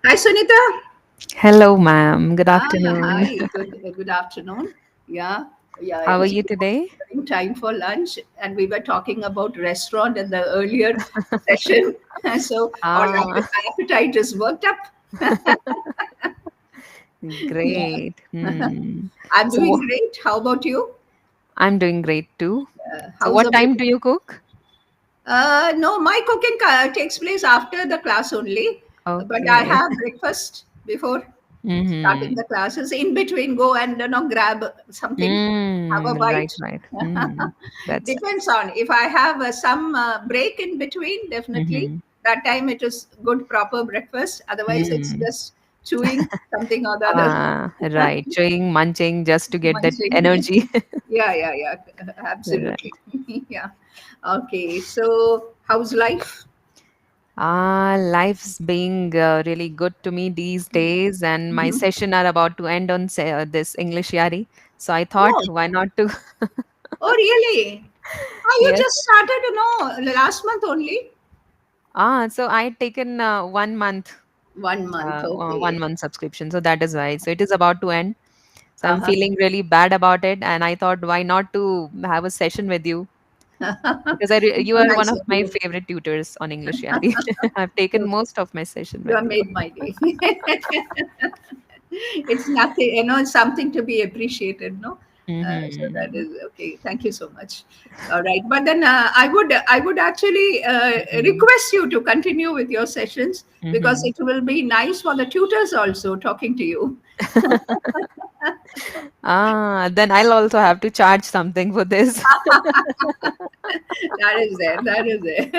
Hi, Sunita. Hello, ma'am. Good afternoon. Hi. Good afternoon. Yeah, yeah. How are It's you today? time for lunch, and we were talking about restaurant in the earlier session. So our Ah, appetite is worked up. Yeah. great. Hmm. I'm So, doing great. How about you? I'm doing great too. So, How's what the time baby? do you cook? No, my cooking takes place after the class only, but I Okay. have breakfast before starting Mm-hmm. the classes. In between, go and grab something, have a Right, bite. right. That's Depends on if I have some break in between. Definitely, mm-hmm. that time it is good proper breakfast. Otherwise, it's Mm. just chewing something or the other, Right. Chewing, munching just to get that munching. energy. Yeah, yeah, yeah, Right. absolutely. Yeah. Okay, so how's life? Life's being really good to me these days, and my Mhm. session are about to end on this EnglishYaari. So I thought, Oh, why not to? oh, really? Oh, you Yes. just started, last month only. So I had taken 1 month, 1 month, one okay. month subscription. So that is why. So it is about to end. So I'm Uh-huh. feeling really bad about it, and I thought, why not to have a session with you? Because you are one Nice of of my you. favorite tutors on EnglishYaari. I've taken You most of my session you with have you. made my day. It's nothing, it's something to be appreciated, no? So that Mm-hmm. is okay. Thank you so much. All right, but then I would actually request you to continue with your sessions because Mm-hmm. it will be nice for the tutors also talking to you. Then I'll also have to charge something for this. That is there. That is there.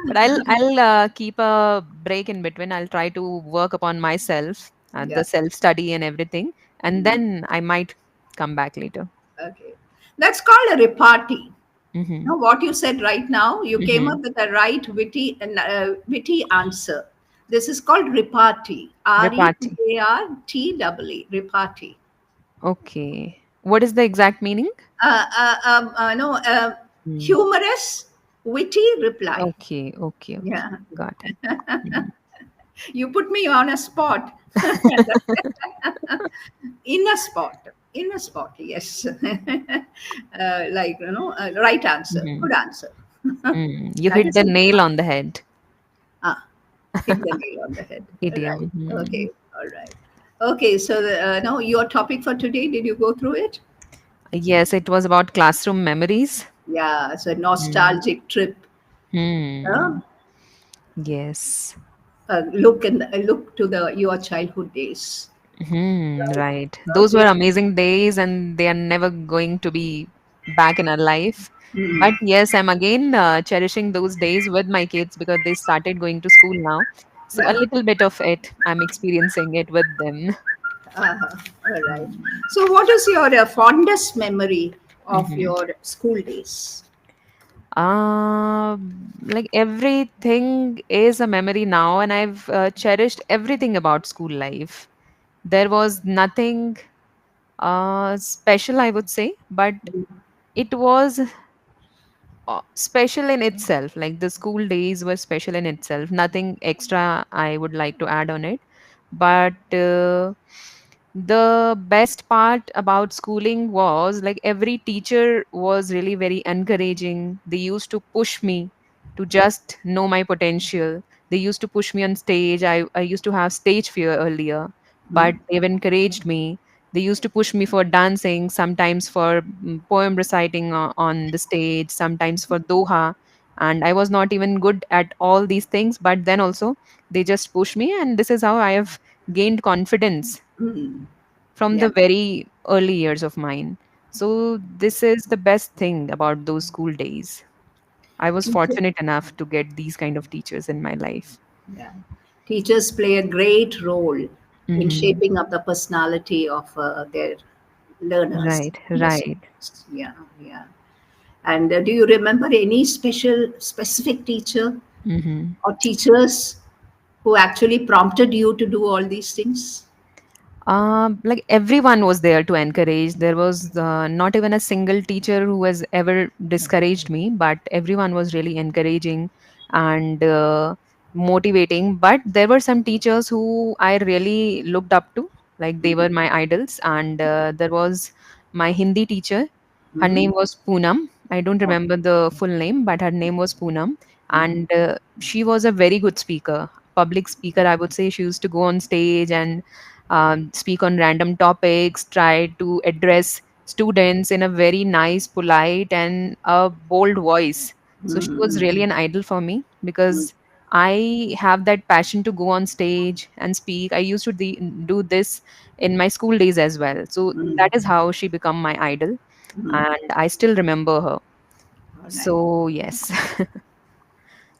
But I'll keep a break in between. I'll try to work upon myself, Yeah. the self study and everything, and Mm. then I might come back later. Okay. That's called a repartee. Mm-hmm. Now, what you said right now, you came Mm-hmm. up with the right witty answer. This is called repartee. Repati. Repartee. Repartee. Okay. What is the exact meaning? No, Mm. humorous, witty reply. Okay. Okay. Okay. Yeah. Got it. Mhm. You put me on a spot. In a spot. In a spot, yes. Like, right answer. Mhm. Good answer. You That hit is the a nail repartee. on the head. Ah, hit the nail on the head. Right. Idiom. Mm. Okay. All right. Okay. So, no, your topic for today, did you go through it? Yes, it was about classroom memories. Yeah. It's a Mm. nostalgic trip. Uh, Hmm. Yes. look to the your childhood days. Right. Right. Those were Okay. amazing days, and they are never going to be back in our life. But Mm. yes, I'm again cherishing those days with my kids because they started going to school now. So a Well, little bit of it, I'm experiencing it with them. all right. So, what is your fondest memory of Hmm. your school days? Like everything is a memory now, and I've cherished everything about school life. There was nothing special, I would say, but it was special in itself. Like the school days were special in itself. Nothing extra I would like to add on it. But the best part about schooling was like every teacher was really very encouraging. They used to push me to just know my potential. They used to push me on stage. I used to have stage fear earlier, but Mm. they've encouraged me. They used to push me for dancing, sometimes for poem reciting on the stage, sometimes for Doha. And I was not even good at all these things, but then also they just push me, and this is how I have gained confidence Mm. from Yeah. the very early years of mine. So, this is the best thing about those school days. I was Teacher. fortunate enough to get these kind of teachers in my life. Yeah. Teachers play a great role in Hmm. shaping up the personality of their learners Right, in the right. schools. Yeah, yeah. And do you remember any specific teacher Hmm. or teachers who actually prompted you to do all these things? Like everyone was there to encourage. There was not even a single teacher who has ever discouraged me, but everyone was really encouraging. And motivating. But there were some teachers who I really looked up to, like they were my idols. And there was my Hindi teacher. Her Mm-hmm. name was Poonam. I don't Oh. remember the full name, but her name was Poonam. Mm-hmm. And she was a very good speaker, public speaker, I would say. She used to go on stage and speak on random topics, try to address students in a very nice, polite, and a bold voice. So she was Mm-hmm. really an idol for me because I have that passion to go on stage and speak. I used to do this in my school days as well. So Mm-hmm. that is how she become my idol, Mm-hmm. and I still remember her. All right. So yes.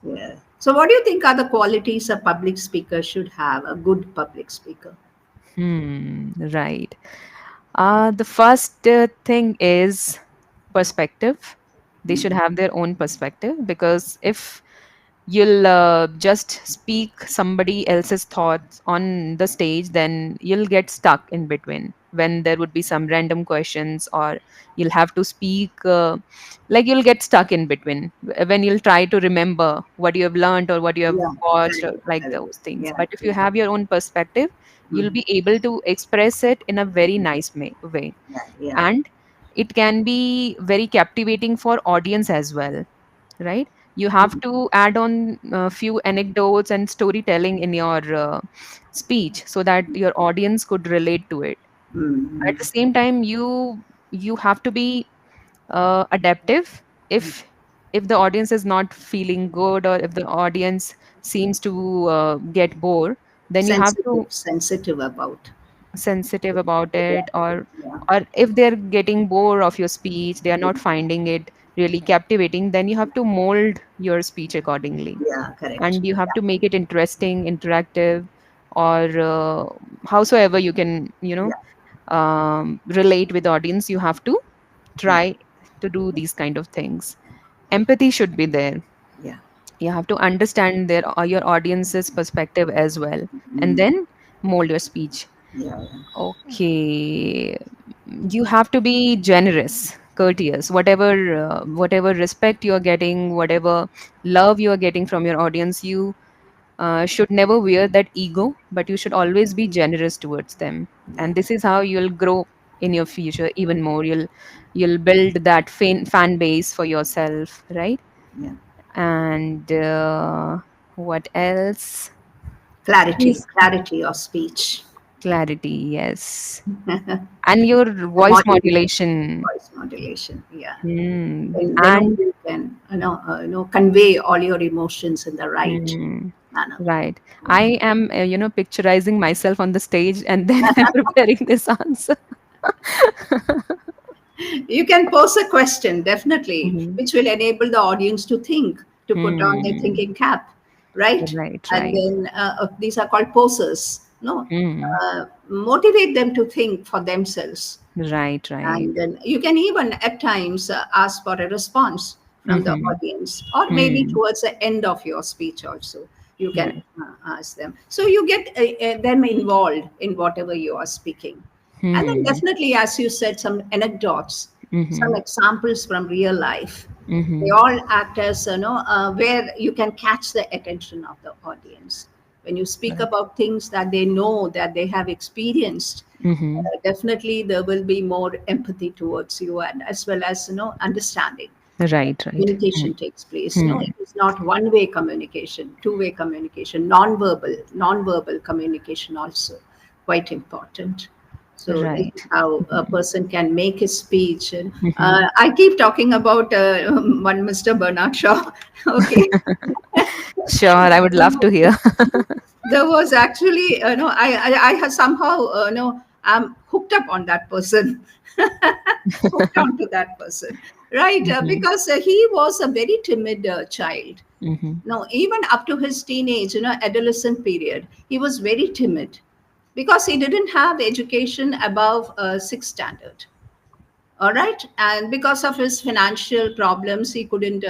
Yeah. So, what do you think are the qualities a public speaker should have? A good public speaker. Right. The first thing is perspective. They should have their own perspective, because if you'll just speak somebody else's thoughts on the stage, then you'll get stuck in between when there would be some random questions, or you'll have to speak like you'll get stuck in between when you'll try to remember what you have learned or what you have Yeah. watched, or Correct. like Correct. those things. Yeah. But if you Yeah. have your own perspective, you'll Mm-hmm. be able to express it in a very nice way. Yeah. Yeah. And it can be very captivating for audience as well, right? You have Mm-hmm. to add on a few anecdotes and storytelling in your speech so that your audience could relate to it. At Mm-hmm. the same time, you have to be adaptive. If the audience is not feeling good, or if the audience seems to get bored, then you have to Sensitive about. sensitive about Yeah. it, Yeah. or if they're getting bored of your speech, they are not finding it really captivating, then you have to mold your speech accordingly, Yeah. Correct. and you have Yeah. to make it interesting, interactive, or howsoever you can, Yeah. relate with the audience. You have to Yeah. try to do these kind of things. Empathy should be there. Yeah. You have to understand your audience's perspective as well, and Mm. then mold your speech. Yeah. Okay. You have to be generous, courteous, whatever respect you are getting, whatever love you are getting from your audience. You should never wear that ego, but you should always be generous towards them. Yeah. And this is how you'll grow in your future even more. You'll build that fan base for yourself, right? Yeah. And what else? Clarity. Yes. Clarity of speech. Clarity, yes. The And your voice modulation. modulation. Voice modulation. Yeah. Then only And you can, convey all your emotions in the right mm, manner. right. Yeah. I am, picturizing myself on the stage, and then I'm preparing this answer. You can pose a question, definitely, Mhm. which will enable the audience to think, to put on their Hmm. thinking cap, right? Right, And right. then these are called poses. No, Hmm. motivate them to think for themselves. Right, right. And then you can even at times ask for a response from the Mm-hmm. audience, or maybe Hmm. towards the end of your speech also. You can Right. ask them. So you get them involved in whatever you are speaking. And then Hmm. definitely, as you said, some anecdotes, some Mm-hmm. examples from real life. They Mm-hmm. all act as, where you can catch the attention of the audience. When you speak Right. about things that they know, that they have experienced, Mm-hmm. definitely there will be more empathy towards you, and as well as, understanding. Right, right. Communication takes place. No, Hmm. it is not one-way communication, two-way communication, non-verbal communication also quite important. So this is Right. how a person can make his speech. And Mm-hmm. I keep talking about one Mr. Bernard Shaw. Okay. Sure, I would love to hear. There was actually, I have somehow, I'm hooked up on that person, hooked on to that person, right? Mm-hmm. Because he was a very timid child. Mm-hmm. No, even up to his teenage, adolescent period, he was very timid because he didn't have education above sixth standard. All right, and because of his financial problems, he couldn't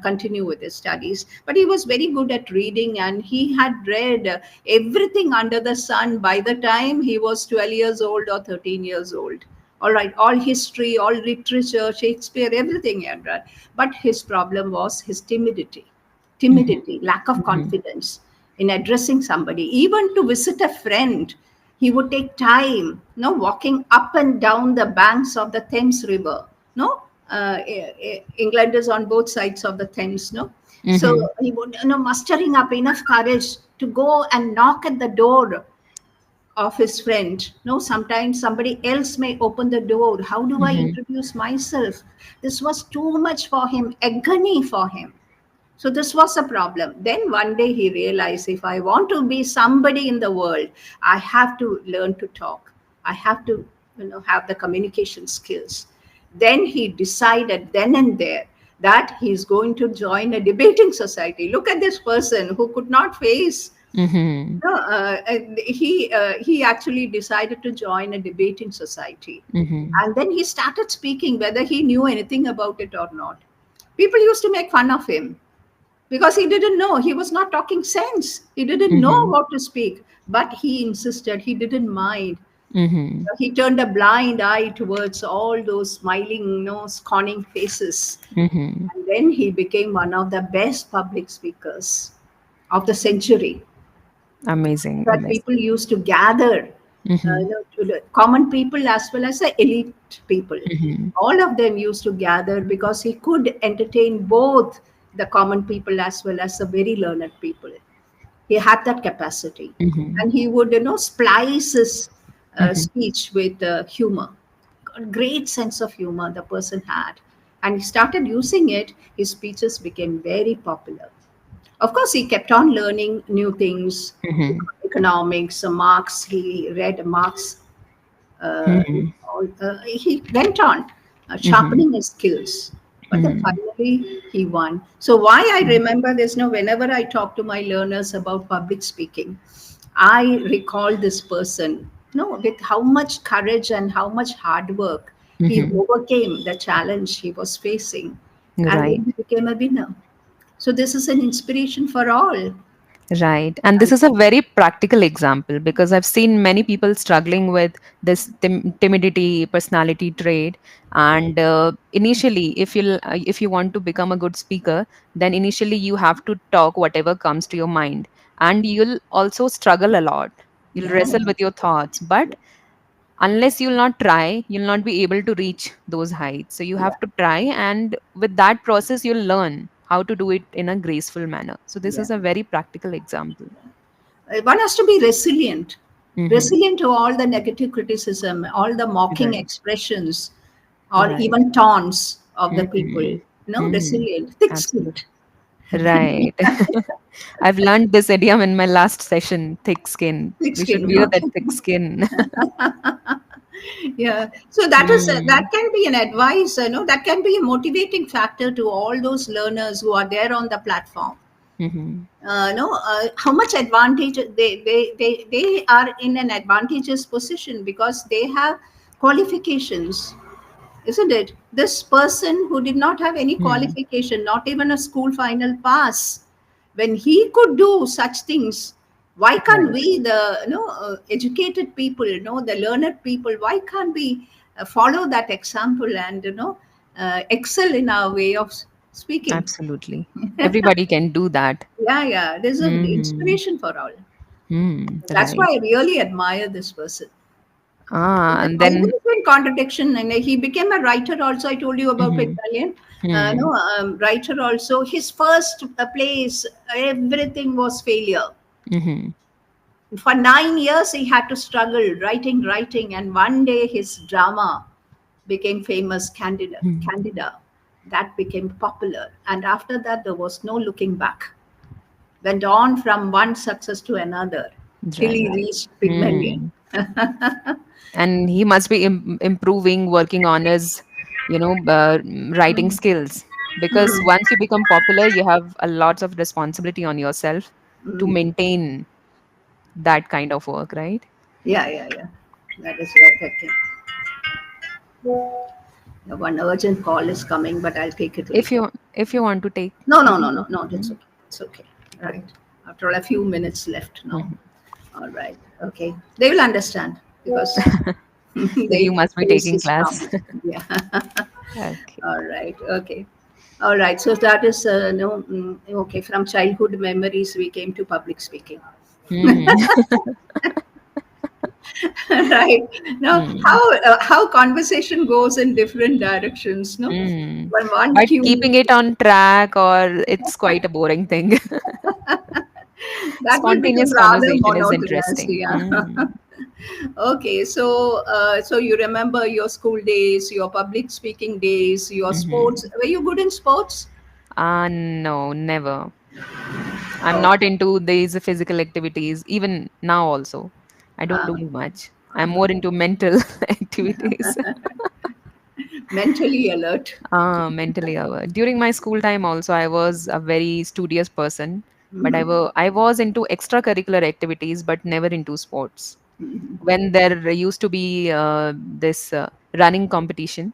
continue with his studies. But he was very good at reading, and he had read everything under the sun by the time he was 12 years old or 13 years old. All right, all history, all literature, Shakespeare, everything he had read. But his problem was his timidity. Mhm. timidity, lack of Mhm. confidence in addressing somebody. Even to visit a friend, he would take time, walking up and down the banks of the Thames River. No, England is on both sides of the Thames. No, so Mhm. he would, mustering up enough courage to go and knock at the door of his friend. No, sometimes somebody else may open the door. How do I Mhm. introduce myself? This was too much for him, agony for him. So this was a problem. Then one day he realized, if I want to be somebody in the world, I have to learn to talk. I have to, have the communication skills. Then he decided then and there that he's going to join a debating society. Look at this person who could not face. Mhm. No, he actually decided to join a debating society, Mhm. and then he started speaking, whether he knew anything about it or not. People used to make fun of him because he didn't know. He was not talking sense. He didn't know Mhm. what to speak, but he insisted. He didn't mind. Mhm. He turned a blind eye towards all those smiling, scorning faces. Mhm. And then he became one of the best public speakers of the century, Amazing. that Amazing. people used to gather, Mhm. to the common people as well as the elite people. Mhm. All of them used to gather because he could entertain both the common people as well as the very learned people. He had that capacity, Mhm. and he would, splice his Mhm. speech with humor. A great sense of humor the person had, and he started using it. His speeches became very popular. Of course, he kept on learning new things, Mhm. economics, Marx. He read Marx. Uh, Mhm. he went on Mhm. sharpening his skills, but then Mhm. finally he won. So why I remember this now, whenever I talk to my learners about public speaking, I recall this person, with how much courage and how much hard work he Mhm. overcame the challenge he was facing, and Right. then he became a winner. So this is an inspiration for all. Right. And this is a very practical example because I've seen many people struggling with this timidity personality trait. And initially, if you want to become a good speaker, then initially you have to talk whatever comes to your mind, and you'll also struggle a lot. You'll Yeah, wrestle with your thoughts, but unless you'll not try, you'll not be able to reach those heights. So you yeah, have to try, and with that process you'll learn how to do it in a graceful manner. So this yeah. is a very practical example. One has to be resilient, Mm-hmm. resilient to all the negative criticism, all the mocking Right. expressions, or Right. even taunts of the people. Mm-hmm. Mm-hmm. Resilient, thick skinned. Absolutely. Right. I've learned this idiom in my last session, thick skin. Thick We should skin. wear that Okay. thick skin. Yeah. So that is that Mm. can be an advice. That can be a motivating factor to all those learners who are there on the platform. Mm-hmm. No, how much advantage they are in an advantageous position because they have qualifications, isn't it? This person who did not have any Mm. qualification, not even a school final pass, when he could do such things, why can't Right. we, the educated people, the learned people, why can't we follow that example and excel in our way of speaking? Absolutely. Everybody can do that. Yeah, yeah. There's an Mm-hmm. inspiration for all. Mm. That's why Right. I really admire this person. And I then. wouldn't say in contradiction, and he became a writer also. I told you about Mm-hmm. Italian, Hmm. no, writer also. His first plays, everything was failure. Mm-hmm. For 9 years, he had to struggle writing, writing, and one day his drama became famous. Candida, Hmm. Candida, that became popular, and after that, there was no looking back. Went on from one success to another till he Right. reached Pygmalion. Hmm. And he must be improving, working on his, writing skills. Because once you become popular, you have a lots of responsibility on yourself to maintain that kind of work, right? Yeah, yeah, yeah. That is right. Okay. The one urgent call is coming, but I'll take it If later. you want to take, No, you no, can no, no, take. no. It's Mhm. okay. It's okay. Right. After all, a few minutes left now. Mhm. All right. Okay. They will understand because That you they must be face taking this class. problem. Yeah. Okay. All right. Okay. All right. So that is no okay. From childhood memories, we came to public speaking. Hmm. Right. Now, Hmm. how conversation goes in different directions. No, Hmm. when one But cue keeping it on track, or it's quite a boring thing. that will become Spontaneous rather conversation is monotonous. interesting. Yeah. Hmm. Okay. So you remember your school days, your public speaking days, your sports. Hmm. Were you good in sports? No, never. I'm Oh. not into these physical activities, even now also. I don't Uh, do much. I'm more into mental activities. mentally alert. Mentally aware. During my school time also, I was a very studious person, but Mhm. I was into extracurricular activities, but never into sports. Mhm. When there used to be this running competition,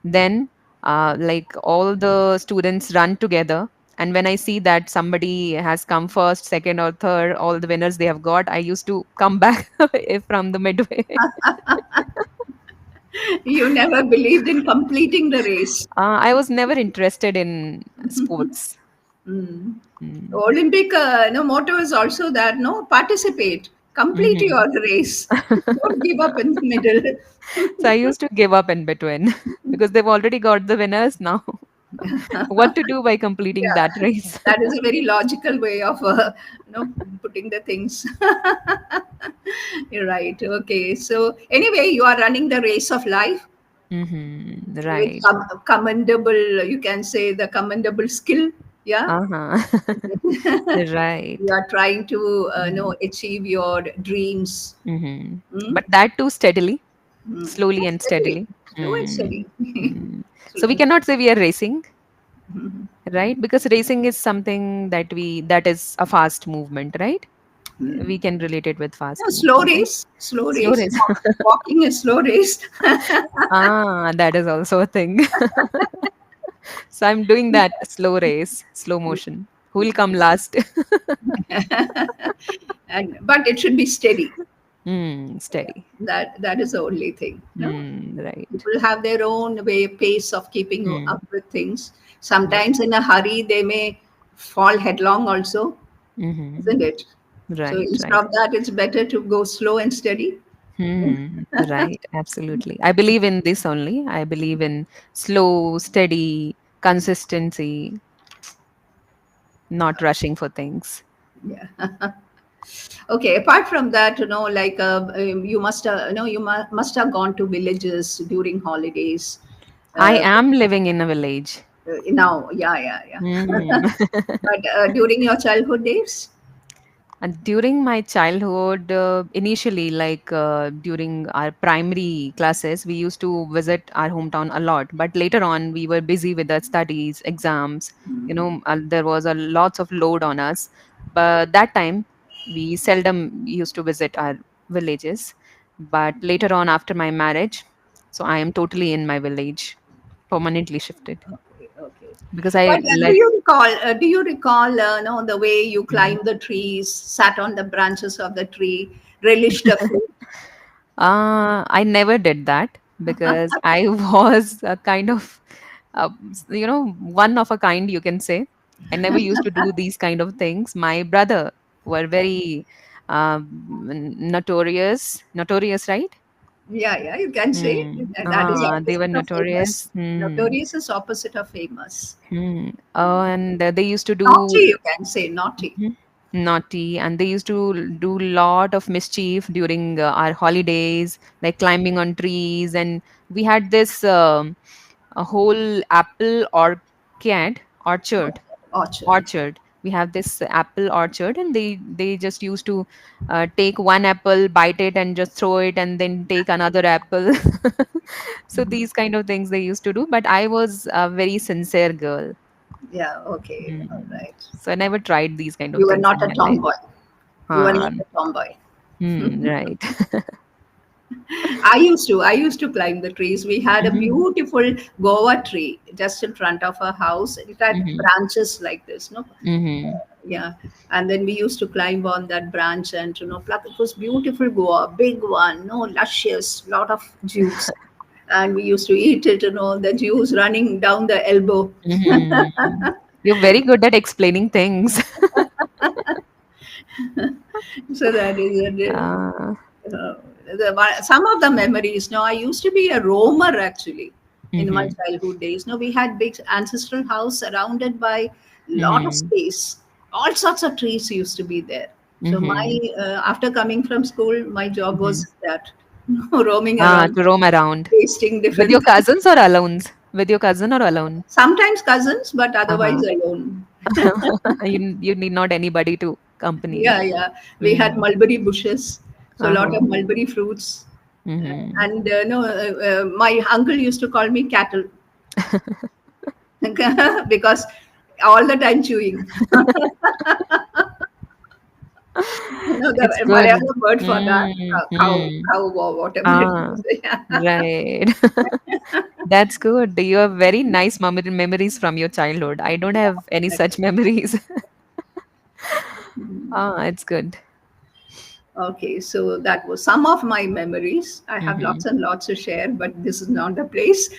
then like all the students run together, and when I see that somebody has come first, second, or third, all the winners they have got, I used to come back from the midway. You never believed in completing the race. I was never interested in sports. Mm. Mm. Olympic no motto is also that no participate, complete Mhm. your race, don't give up in the middle. So I used to give up in between because they've already got the winners now. What to do by completing Yeah, that race? that is a very logical way of putting the things. You're right. Okay. So anyway, you are running the race of life with Right. commendable. You can say the commendable skill. Yeah. Uh-huh. You Right. are trying to Mm. achieve your dreams. Mhm. Mm? But that too steadily, Mm. slowly Yeah, and steady, steadily. slow and steady. Mm. Mm. So Slow we and cannot say we are racing, Mhm. right? Because racing is something that is a fast movement, right? We can relate it with No, fast slow movement, right? race, slow Slow race. race. Walking is slow race. That is also a thing. So I'm doing that slow race, slow motion. Who will come last? And but it should be steady. Steady. That is the only thing. No, Right. people have their own way pace of keeping Hmm. up with things. Right. Sometimes in a hurry they may fall headlong also, Hmm. isn't it? So Right. instead Right. of that, it's better to go slow and steady. Right. Absolutely. I believe in this only. I believe in slow, steady, consistency, not rushing for things. Yeah. Okay. Apart from that, like you must, must have gone to villages during holidays. I Uh, am living in a village. now, yeah, yeah, yeah. Hmm. But during your childhood days, And during my childhood, initially, like during our primary classes, we used to visit our hometown a lot. But later on, we were busy with our studies, exams. There was a lots of load on us. But that time, we seldom used to visit our villages. But later on, after my marriage, so I am totally in my village, permanently shifted okay, okay. because But I do like. you recall? Do you recall? No, the way you climbed the trees, sat on the branches of the tree, relished the fruit. I never did that because I was a kind of, one of a kind, you can say. I never used to do these kind of things. My brother were very notorious, right? Yeah, yeah, you can say that is They were opposite of famous. notorious. Notorious is opposite of famous. And they used to Naughty, do. you can say naughty. Mhm. Naughty, and they used to do lot of mischief during our holidays, like climbing on trees. And we had this a whole apple orchard Orchard. orchard. We have this apple orchard, and they just used to take one apple, bite it, and just throw it, and then take another apple. So these kind of things they used to do, but I was a very sincere girl. Yeah, okay, all Hmm. right. So I never tried these kind of You were things not in a my life. tomboy. You were Uh, not a tomboy. right. I used to climb the trees. We had a Hmm. beautiful guava tree just in front of our house. It had Hmm. branches like this, no? Hmm. Yeah. And then we used to climb on that branch and pluck. It was beautiful guava, big one, no, luscious, lot of juice. and we used to eat it, the juice running down the elbow. Mhm. You're very good at explaining things. So that is Ah. uh, some of the memories. No, I used to be a roamer actually in my Mhm. childhood days. No, we had big ancestral house surrounded by lot of Mhm. space. All sorts of trees used to be there. So Mhm. after coming from school, my job Mhm. was that roaming Ah, around, to roam around. tasting With different your things. cousins or alone? With your cousin or alone? Sometimes cousins, but otherwise Uh-huh. alone. You need not anybody to accompany you. Yeah, yeah. We had Mm. mulberry bushes, so a lot of Uh-huh. mulberry fruits. Mhm. And no, my uncle used to call me cattle because all the time chewing. It's The good. Malayalam word for that, Mm. cow or whatever it Ah, is. right. That's good. You have very nice memories from your childhood. I don't have any such memories. Ah, it's good. Okay, so that was some of my memories. I have Mm-hmm. lots and lots to share, but this is not the place.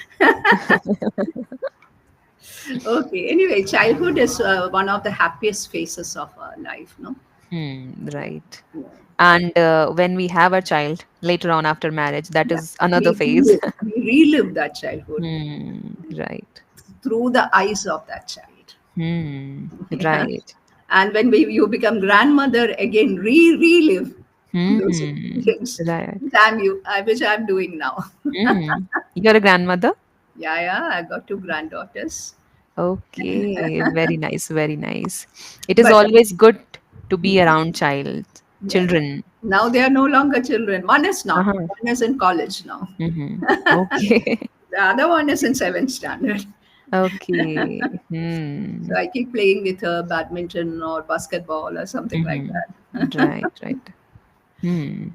Okay, anyway, childhood is one of the happiest phases of our life, no? Hmm, right. Yeah. And when we have a child later on after marriage, that Yeah. is another phase. We relive that childhood Hmm, right. through the eyes of that child. Hmm, Yeah. right. And when you become grandmother again, relive those Hmm, experience, right. which I'm doing now. Hmm. You're a grandmother? Yeah, yeah, I got two granddaughters. Okay, very nice, very nice. It is But always good to be around yeah, yeah. children. Now they are no longer children. One is not. Uh-huh. One is in college now. Mm-hmm. Okay. The other one is in seventh standard. Okay. Hmm. So I keep playing with her badminton or basketball or something like Mm-hmm. that. Right, right. Hmm.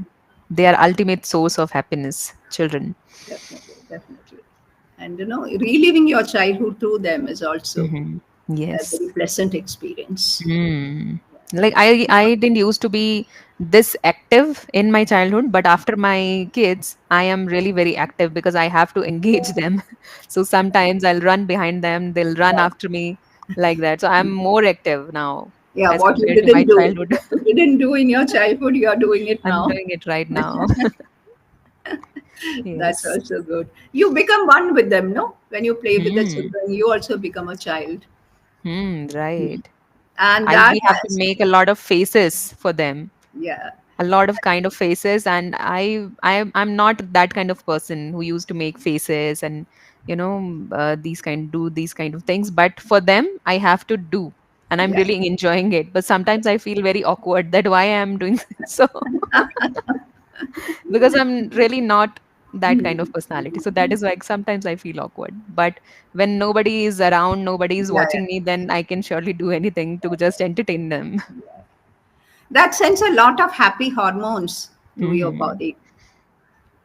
They are ultimate source of happiness, children. Definitely, definitely. And reliving your childhood through them is also Mm-hmm. a Yes. very pleasant experience. Hmm. Like I didn't used to be this active in my childhood, but after my kids, I am really very active because I have to engage them. So sometimes I'll run behind them, they'll run Yeah, after me like that. So I'm more active now yeah. as What you compared to my didn't do, childhood. what you didn't do in your childhood, you are doing it I'm now. doing it right now. That's Yes. also good. You become one with them, no? When you play with the Hmm. children, you also become a child, Hmm. Right. and I that we have to has, make a lot of faces for them, yeah, a lot of kind of faces, and I'm not that kind of person who used to make faces and do these kind of things, but for them I have to do, and I'm yeah, really enjoying it, but sometimes I feel very awkward that why I'm doing so because I'm really not that kind of personality, so that is why sometimes I feel awkward, but when nobody is around, nobody is yeah, watching me, then I can surely do anything to just entertain them. yeah. That sends a lot of happy hormones through your Hmm. body.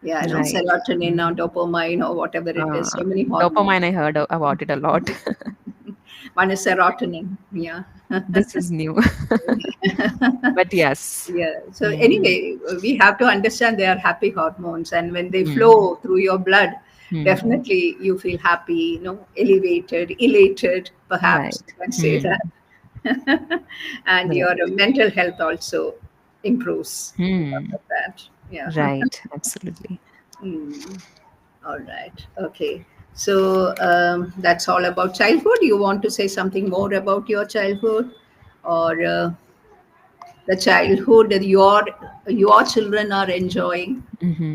Yeah, no, Right. serotonin or Mhm. dopamine or whatever it is. So many Dopamine, hormones. I heard about it a lot. One is serotonin. Yeah. This is new. But yes. Yeah. So Mm. anyway, we have to understand they are happy hormones, and when they Mm. flow through your blood, Mm. definitely you feel happy, elevated, elated, perhaps Right. you can say Mm. that, and your Right. mental health also improves because Mm. of that. Yeah. Right. Absolutely. Hmm. All right. Okay. So that's all about childhood. You want to say something more about your childhood, or the childhood that your children are enjoying,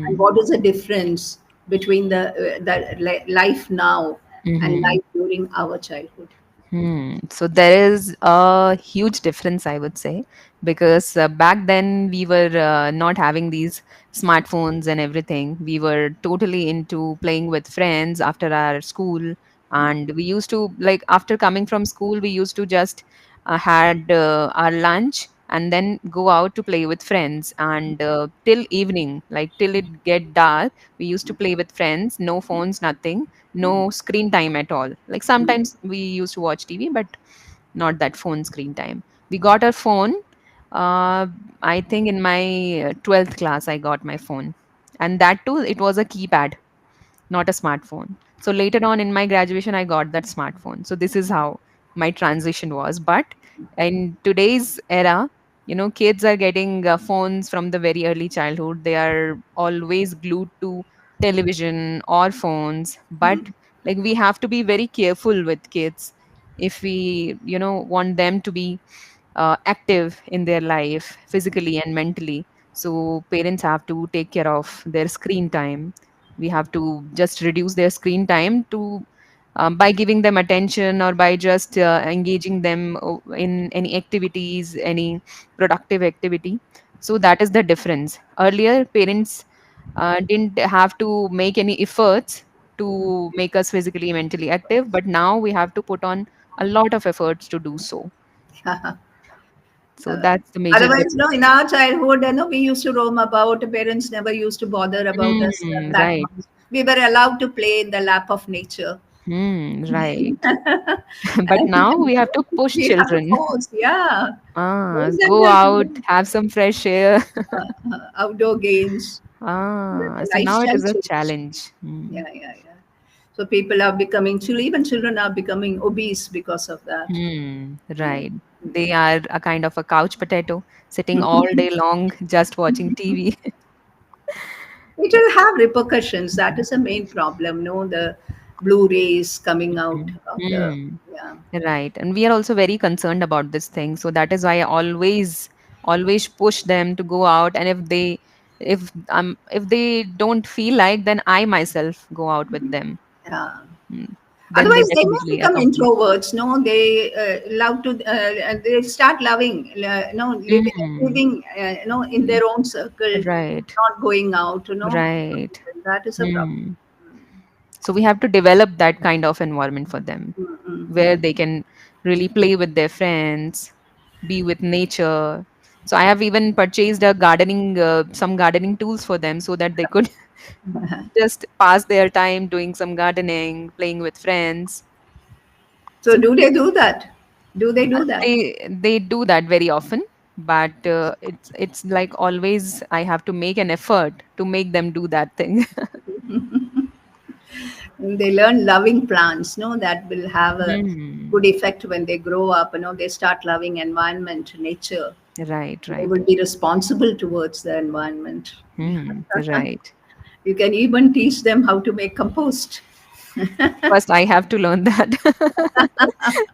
and Hmm. what is the difference between the life now and Hmm. life during our childhood? Hmm. So there is a huge difference, I would say, because back then we were not having these smartphones and everything. We were totally into playing with friends after our school, and we used to like after coming from school, we used to just had our lunch and then go out to play with friends, and till evening, like till it get dark, we used to play with friends. No phones, nothing, no screen time at all. Like sometimes we used to watch TV, but not that phone screen time. We got our phone. Uh, I think in my 12th class, I got my phone. And that too, it was a keypad. not a smartphone. So later on in my graduation, I got that smartphone. So this is how my transition was. But in today's era, kids are getting phones from the very early childhood. They are always glued to television or phones. But like, we have to be very careful with kids if we want them to be active in their life physically and mentally. So parents have to take care of their screen time. We have to just reduce their screen time to by giving them attention, or by just engaging them in any activities, any productive activity. So that is the difference. Earlier, parents didn't have to make any efforts to make us physically mentally active, but now we have to put on a lot of efforts to do so. So that's the major Otherwise, no, difference. in our childhood, we used to roam about. Parents never used to bother about us that Right. much. We were allowed to play in the lap of nature. Right. But now And we have to push we have to children. force, yeah. Force them Go out, to have some fresh air. outdoor games. The So now it lifestyle is a change. challenge. Yeah, yeah, yeah. So people are becoming, even children are becoming obese because of that. Right. They are a kind of a couch potato, sitting all day long just watching TV. It will have repercussions. That is the main problem. No, the blue rays coming out Mm. of the, Hmm. yeah, Right. And we are also very concerned about this thing. So that is why I always push them to go out. And if they don't feel like, then I myself go out with them. yeah. Mm. Then they Otherwise, they may definitely become accompany. introverts. No, they love to. They start loving. Mm. Living. In Mm. their own circle, Right. not going out. Right. That is a problem. Mm. So we have to develop that kind of environment for them, where they can really play with their friends, be with nature. So I have even purchased some gardening tools for them, so that they could just pass their time doing some gardening, playing with friends. So, So do they do that? Do they do that? they do that very often, but it's like, always I have to make an effort to make them do that thing. And they learn loving plants. No, that will have a Hmm. good effect when they grow up. They start loving environment, nature. Right, They right. will be responsible towards the environment. Right. You can even teach them how to make compost. First, I have to learn that.